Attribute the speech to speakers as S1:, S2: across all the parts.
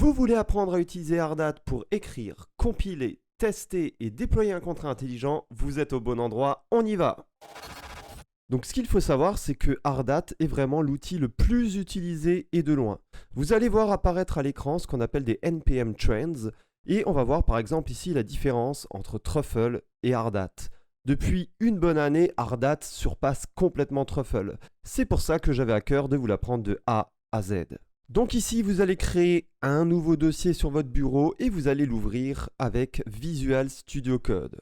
S1: Vous voulez apprendre à utiliser Ardat pour écrire, compiler, tester et déployer un contrat intelligent? Vous êtes au bon endroit, on y va! Donc ce qu'il faut savoir, c'est que Ardat est vraiment l'outil le plus utilisé et de loin. Vous allez voir apparaître à l'écran ce qu'on appelle des NPM Trends, et on va voir par exemple ici la différence entre Truffle et Ardat. Depuis une bonne année, Ardat surpasse complètement Truffle. C'est pour ça que j'avais à cœur de vous l'apprendre de A à Z. Donc ici, vous allez créer un nouveau dossier sur votre bureau et vous allez l'ouvrir avec Visual Studio Code.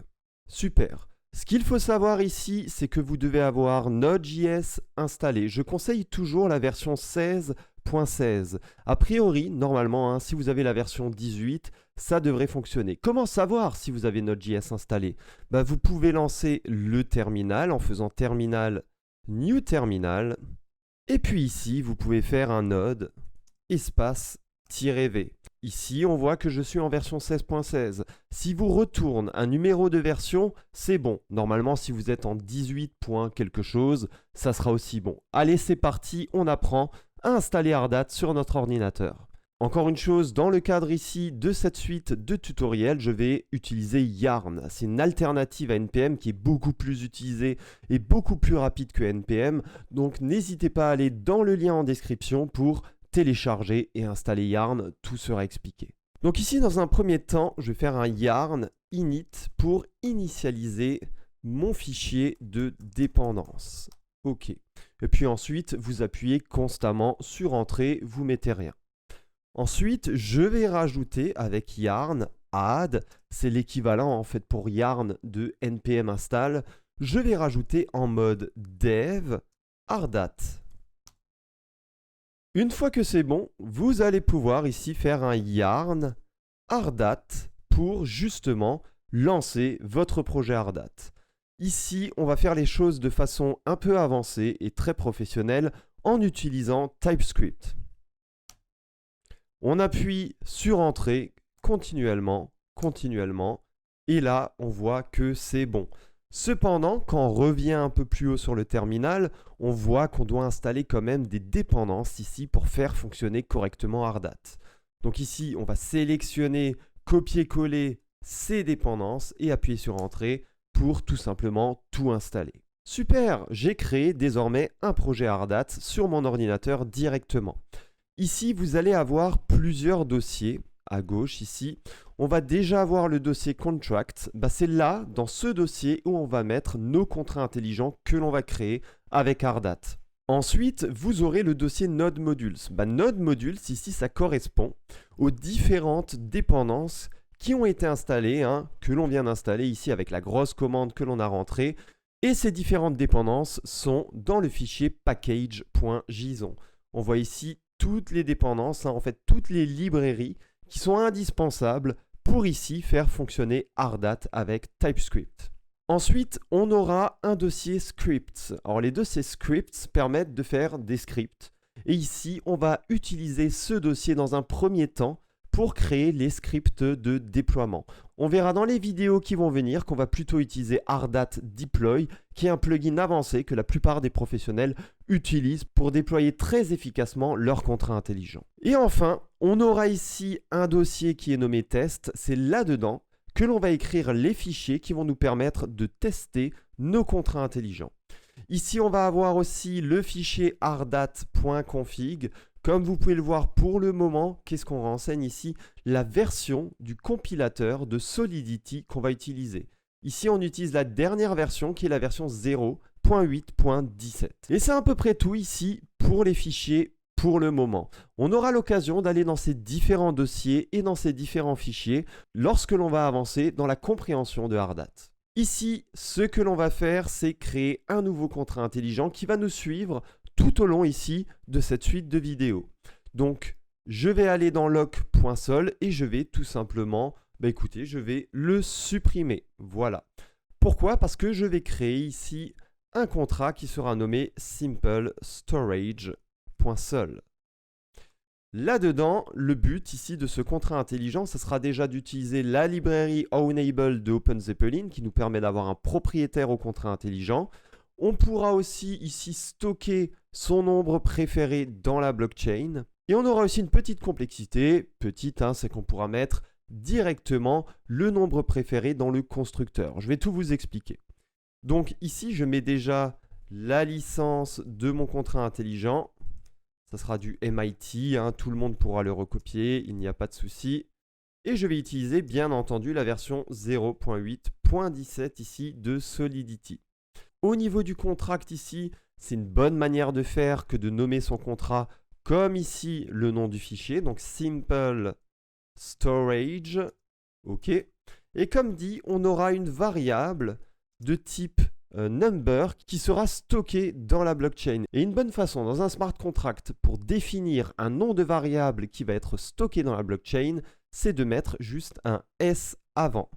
S1: Super. Ce qu'il faut savoir ici, c'est que vous devez avoir Node.js installé. Je conseille toujours la version 16.16. A priori, normalement, si vous avez la version 18, ça devrait fonctionner. Comment savoir si vous avez Node.js installé? Vous pouvez lancer le terminal en faisant terminal, new terminal. Et puis ici, vous pouvez faire un node espace-v. Ici, on voit que je suis en version 16.16. Si vous retourne un numéro de version, c'est bon. Normalement, si vous êtes en 18. quelque chose, ça sera aussi bon. Allez, c'est parti, on apprend à installer Ardat sur notre ordinateur. Encore une chose, dans le cadre ici de cette suite de tutoriels, je vais utiliser Yarn. C'est une alternative à NPM qui est beaucoup plus utilisée et beaucoup plus rapide que NPM. Donc n'hésitez pas à aller dans le lien en description pour télécharger et installer Yarn, tout sera expliqué. Donc ici, dans un premier temps, je vais faire un Yarn init pour initialiser mon fichier de dépendance. OK. Et puis ensuite, vous appuyez constamment sur Entrée, vous mettez rien. Ensuite, je vais rajouter avec Yarn add, c'est l'équivalent en fait pour Yarn de npm install, je vais rajouter en mode dev Ardat. Une fois que c'est bon, vous allez pouvoir ici faire un Yarn Ardat pour justement lancer votre projet Ardat. Ici, on va faire les choses de façon un peu avancée et très professionnelle en utilisant TypeScript. On appuie sur Entrée continuellement, et là, on voit que c'est bon. Cependant, quand on revient un peu plus haut sur le terminal, on voit qu'on doit installer quand même des dépendances ici pour faire fonctionner correctement Ardat. Donc ici, on va sélectionner, copier-coller ces dépendances et appuyer sur Entrée pour tout simplement tout installer. Super, j'ai créé désormais un projet Ardat sur mon ordinateur directement. Ici, vous allez avoir plusieurs dossiers. À gauche, ici, on va déjà avoir le dossier contract. C'est là, dans ce dossier, où on va mettre nos contrats intelligents que l'on va créer avec Ardat. Ensuite, vous aurez le dossier Node Modules. Node Modules, ici, ça correspond aux différentes dépendances qui ont été installées, que l'on vient d'installer ici avec la grosse commande que l'on a rentrée. Et ces différentes dépendances sont dans le fichier package.json. On voit ici toutes les dépendances, en fait toutes les librairies qui sont indispensables pour ici faire fonctionner Ardat avec TypeScript. Ensuite, on aura un dossier scripts. Alors les dossiers scripts permettent de faire des scripts. Et ici, on va utiliser ce dossier dans un premier temps pour créer les scripts de déploiement. On verra dans les vidéos qui vont venir qu'on va plutôt utiliser Ardat Deploy, qui est un plugin avancé que la plupart des professionnels utilisent pour déployer très efficacement leurs contrats intelligents. Et enfin, on aura ici un dossier qui est nommé test. C'est là-dedans que l'on va écrire les fichiers qui vont nous permettre de tester nos contrats intelligents. Ici, on va avoir aussi le fichier ardat.config. Comme vous pouvez le voir pour le moment, qu'est-ce qu'on renseigne ici? La version du compilateur de Solidity qu'on va utiliser. Ici, on utilise la dernière version qui est la version 0.8.17. Et c'est à peu près tout ici pour les fichiers pour le moment. On aura l'occasion d'aller dans ces différents dossiers et dans ces différents fichiers lorsque l'on va avancer dans la compréhension de Ardat. Ici, ce que l'on va faire, c'est créer un nouveau contrat intelligent qui va nous suivre tout au long ici de cette suite de vidéos. Donc, je vais aller dans lock.sol et je vais tout simplement, écoutez, je vais le supprimer. Voilà. Pourquoi? Parce que je vais créer ici un contrat qui sera nommé simple-storage.sol. Là-dedans, le but ici de ce contrat intelligent, ce sera déjà d'utiliser la librairie ownable de OpenZeppelin qui nous permet d'avoir un propriétaire au contrat intelligent. On pourra aussi ici stocker son nombre préféré dans la blockchain. Et on aura aussi une petite complexité, petite, hein, c'est qu'on pourra mettre directement le nombre préféré dans le constructeur. Je vais tout vous expliquer. Donc ici, je mets déjà la licence de mon contrat intelligent. Ça sera du MIT, hein, tout le monde pourra le recopier, il n'y a pas de souci. Et je vais utiliser bien entendu la version 0.8.17 ici de Solidity. Au niveau du contract ici, c'est une bonne manière de faire que de nommer son contrat comme ici le nom du fichier, donc simple storage, ok. Et comme dit, on aura une variable de type number qui sera stockée dans la blockchain. Et une bonne façon dans un smart contract pour définir un nom de variable qui va être stocké dans la blockchain, c'est de mettre juste un S avant.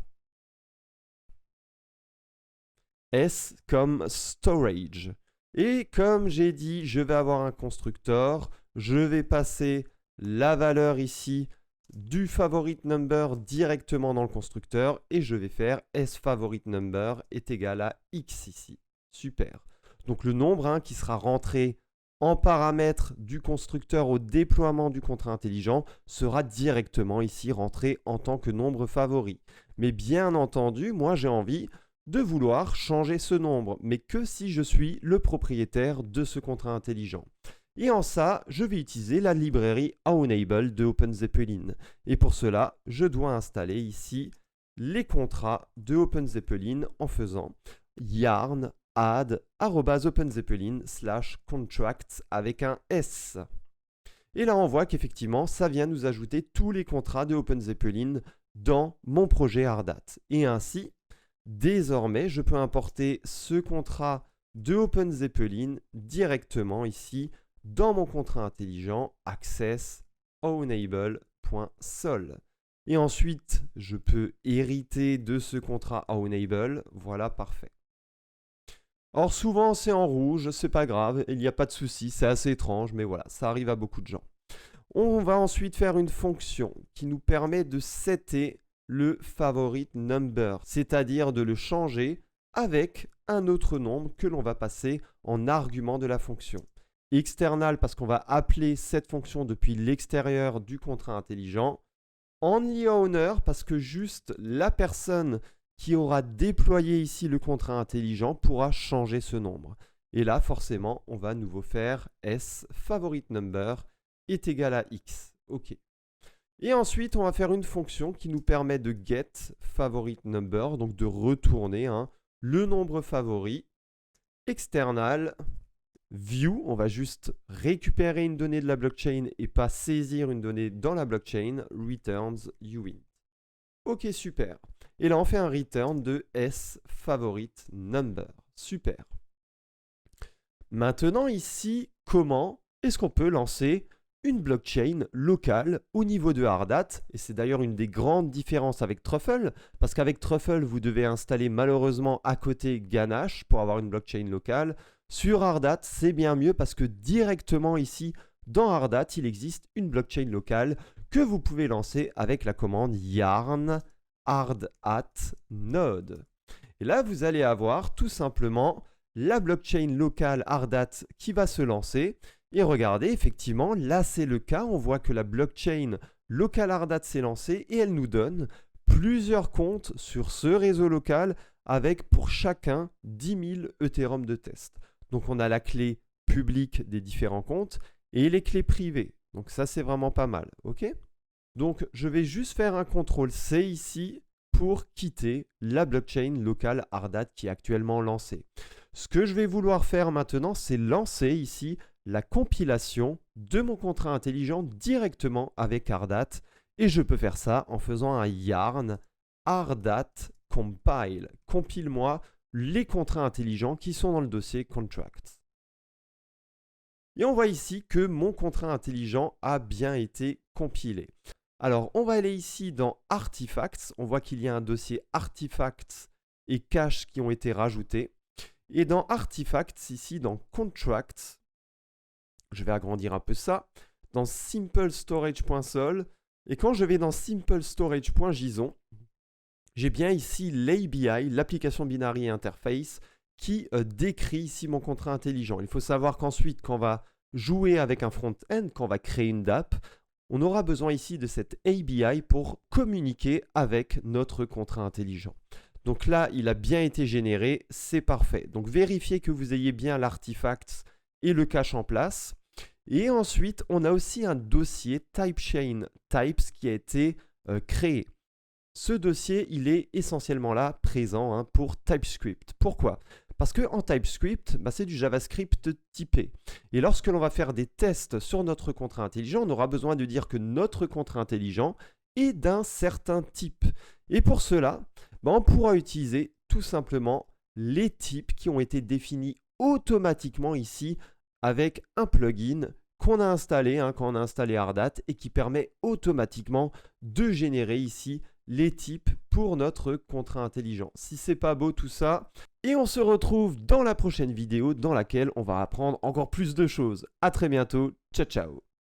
S1: S comme storage. Et comme j'ai dit, je vais avoir un constructeur. Je vais passer la valeur ici du favorite number directement dans le constructeur et je vais faire sFavoriteNumber est égal à x ici. Super. Donc le nombre, hein, qui sera rentré en paramètre du constructeur au déploiement du contrat intelligent sera directement ici rentré en tant que nombre favori. Mais bien entendu, moi j'ai envie de vouloir changer ce nombre, mais que si je suis le propriétaire de ce contrat intelligent. Et en ça, je vais utiliser la librairie Ownable de OpenZeppelin. Et pour cela, je dois installer ici les contrats de OpenZeppelin en faisant yarn add @openzeppelin/contracts avec un S. Et là, on voit qu'effectivement, ça vient nous ajouter tous les contrats de OpenZeppelin dans mon projet Ardat. Et ainsi, désormais, je peux importer ce contrat de OpenZeppelin directement ici dans mon contrat intelligent access ownable.sol. Et ensuite, je peux hériter de ce contrat ownable. Voilà, parfait. Or, souvent, c'est en rouge, c'est pas grave, il n'y a pas de souci, c'est assez étrange, mais voilà, ça arrive à beaucoup de gens. On va ensuite faire une fonction qui nous permet de setter le favorite number, c'est-à-dire de le changer avec un autre nombre que l'on va passer en argument de la fonction. External parce qu'on va appeler cette fonction depuis l'extérieur du contrat intelligent. OnlyOwner parce que juste la personne qui aura déployé ici le contrat intelligent pourra changer ce nombre. Et là, forcément, on va à nouveau faire sFavoriteNumber est égal à x. OK. Et ensuite, on va faire une fonction qui nous permet de getFavoriteNumber, donc de retourner le nombre favori. External, view, on va juste récupérer une donnée de la blockchain et pas saisir une donnée dans la blockchain, returns uint. Ok, super. Et là, on fait un return de sFavoriteNumber. Super. Maintenant, ici, comment est-ce qu'on peut lancer une blockchain locale au niveau de Ardat? Et c'est d'ailleurs une des grandes différences avec Truffle, parce qu'avec Truffle, vous devez installer malheureusement à côté Ganache pour avoir une blockchain locale. Sur Ardat, c'est bien mieux parce que directement ici, dans Ardat, il existe une blockchain locale que vous pouvez lancer avec la commande yarn ardat_node. Et là, vous allez avoir tout simplement la blockchain locale Ardat qui va se lancer. Et regardez, effectivement, là c'est le cas. On voit que la blockchain locale Ardat s'est lancée et elle nous donne plusieurs comptes sur ce réseau local avec pour chacun 10 000 Ethereum de test. Donc on a la clé publique des différents comptes et les clés privées. Donc ça c'est vraiment pas mal, ok? Donc je vais juste faire un CTRL-C ici pour quitter la blockchain locale Ardat qui est actuellement lancée. Ce que je vais vouloir faire maintenant, c'est lancer ici la compilation de mon contrat intelligent directement avec Ardat. Et je peux faire ça en faisant un yarn ardat compile. Compile-moi les contrats intelligents qui sont dans le dossier contracts. Et on voit ici que mon contrat intelligent a bien été compilé. Alors, on va aller ici dans Artifacts. On voit qu'il y a un dossier Artifacts et Cache qui ont été rajoutés. Et dans Artifacts, ici, dans Contracts, je vais agrandir un peu ça, dans simplestorage.sol. Et quand je vais dans simplestorage.json, j'ai bien ici l'ABI, l'application binary interface, qui décrit ici mon contrat intelligent. Il faut savoir qu'ensuite, quand on va jouer avec un front-end, quand on va créer une DApp, on aura besoin ici de cette ABI pour communiquer avec notre contrat intelligent. Donc là, il a bien été généré, c'est parfait. Donc vérifiez que vous ayez bien l'artefact et le cache en place. Et ensuite, on a aussi un dossier TypeChain Types qui a été créé. Ce dossier, il est essentiellement là, présent pour TypeScript. Pourquoi ? Parce qu'en TypeScript, c'est du JavaScript typé. Et lorsque l'on va faire des tests sur notre contrat intelligent, on aura besoin de dire que notre contrat intelligent est d'un certain type. Et pour cela, on pourra utiliser tout simplement les types qui ont été définis automatiquement ici avec un plugin qu'on a installé quand on a installé Ardat et qui permet automatiquement de générer ici les types pour notre contrat intelligent. Si c'est pas beau tout ça, et on se retrouve dans la prochaine vidéo dans laquelle on va apprendre encore plus de choses. À très bientôt, ciao ciao.